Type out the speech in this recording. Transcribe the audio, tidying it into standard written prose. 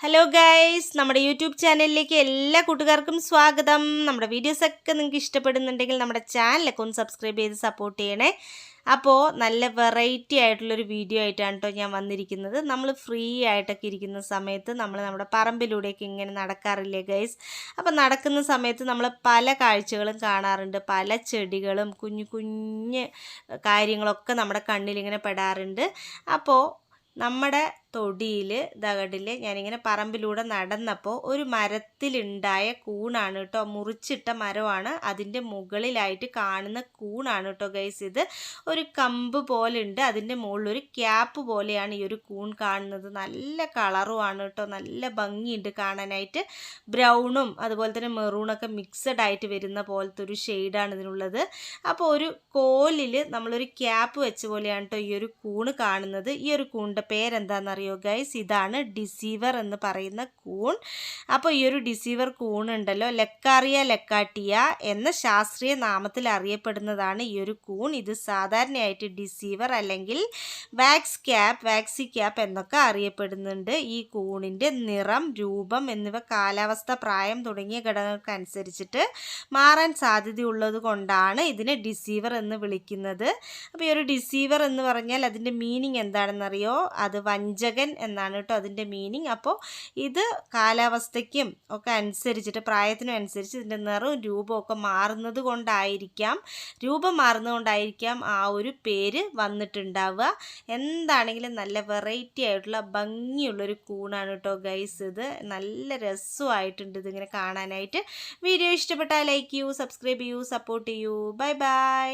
Hello guys, നമ്മുടെ YouTube ചാനലിലേക്ക് എല്ലാ കൂട്ടുകാർക്കും സ്വാഗതം. നമ്മുടെ വീഡിയോസൊക്കെ നിങ്ങൾക്ക് ഇഷ്ടപ്പെടുന്നുണ്ടെങ്കിൽ നമ്മുടെ ചാനലൊക്കെ ഒന്ന് സബ്സ്ക്രൈബ് ചെയ്ത് സപ്പോർട്ട് ചെയ്യണേ. അപ്പോൾ നല്ല വെറൈറ്റി ആയിട്ടുള്ളൊരു വീഡിയോ ആയിട്ടാണ് കേട്ടോ ഞാൻ വന്നിരിക്കുന്നത്. നമ്മൾ ഫ്രീ ആയിട്ടൊക്കെ ഇരിക്കുന്ന സമയത്ത് നമ്മൾ നമ്മുടെ പറമ്പിലൂടെയൊക്കെ ഇങ്ങനെ നടക്കാറില്ലേ ഗൈസ്. അപ്പോൾ നടക്കുന്ന സമയത്ത് നമ്മൾ പല കാഴ്ചകളും കാണാറുണ്ട്. പല ചെടികളും കുഞ്ഞു കുഞ്ഞ് കാര്യങ്ങളൊക്കെ നമ്മുടെ കണ്ണിലിങ്ങനെ പെടാറുണ്ട്. അപ്പോൾ നമ്മുടെ തൊടിയിൽ ദകടിൽ ഞാനിങ്ങനെ പറമ്പിലൂടെ നടന്നപ്പോൾ ഒരു മരത്തിലുണ്ടായ കൂണാണ് കേട്ടോ, മുറിച്ചിട്ട മരമാണ്. അതിൻ്റെ മുകളിലായിട്ട് കാണുന്ന കൂണാണ് കേട്ടോ ഗൈസ്. ഇത് ഒരു കമ്പ് പോലെ ഉണ്ട്, അതിൻ്റെ മുകളിലൊരു ക്യാപ്പ് പോലെയാണ് ഈ ഒരു കൂൺ കാണുന്നത്. നല്ല കളറുമാണ് കേട്ടോ, നല്ല ഭംഗിയുണ്ട് കാണാനായിട്ട്. ബ്രൗണും അതുപോലെ തന്നെ മെറൂണൊക്കെ മിക്സഡ് ആയിട്ട് വരുന്ന പോലത്തെ ഒരു ഷെയ്ഡാണ് ഇതിനുള്ളത്. അപ്പോൾ ഒരു കോലിൽ നമ്മളൊരു ക്യാപ്പ് വെച്ച പോലെയാണ് കേട്ടോ ഈ ഒരു കൂണ് കാണുന്നത്. ഈ ഒരു കൂണിൻ്റെ പേരെന്താണെന്നറിയോ ഗൈസ്? ഇതാണ് ഡിസീവർ എന്ന് പറയുന്ന കൂൺ. അപ്പോൾ ഈ ഒരു ഡിസീവർ കൂൺ ഉണ്ടല്ലോ, ലെക്കാറിയ ലെക്കാട്ടിയ എന്ന ശാസ്ത്രീയ നാമത്തിൽ അറിയപ്പെടുന്നതാണ് ഈ ഒരു കൂൺ. ഇത് സാധാരണയായിട്ട് ഡിസീവർ അല്ലെങ്കിൽ വാക്സി ക്യാപ്പ് എന്നൊക്കെ അറിയപ്പെടുന്നുണ്ട്. ഈ കൂണിൻ്റെ നിറം, രൂപം എന്നിവ കാലാവസ്ഥ, പ്രായം തുടങ്ങിയ ഘടകങ്ങൾക്ക് അനുസരിച്ചിട്ട് മാറാൻ സാധ്യതയുള്ളത് കൊണ്ടാണ് ഇതിനെ ഡിസീവർ എന്ന് വിളിക്കുന്നത്. അപ്പോൾ ഈ ഒരു ഡിസീവർ എന്ന് പറഞ്ഞാൽ അതിൻ്റെ മീനിങ് എന്താണെന്നറിയോ? അത് വഞ്ചകൻ എന്നാണ് കേട്ടോ അതിൻ്റെ മീനിങ്. അപ്പോൾ ഇത് കാലാവസ്ഥയ്ക്കും ഒക്കെ അനുസരിച്ചിട്ട്, പ്രായത്തിനും അനുസരിച്ച് ഇതിൻ്റെ നിറവും രൂപവും ഒക്കെ മാറുന്നത് കൊണ്ടായിരിക്കാം ആ ഒരു പേര് വന്നിട്ടുണ്ടാവുക. എന്താണെങ്കിലും നല്ല വെറൈറ്റി ആയിട്ടുള്ള ഭംഗിയുള്ളൊരു കൂണാണ് കേട്ടോ ഗൈസ്. ഇത് നല്ല രസമായിട്ടുണ്ട് ഇതിങ്ങനെ കാണാനായിട്ട്. വീഡിയോ ഇഷ്ടപ്പെട്ടാൽ ലൈക്ക് ചെയ്യൂ, സബ്സ്ക്രൈബ് ചെയ്യൂ, സപ്പോർട്ട് ചെയ്യൂ. Bye bye.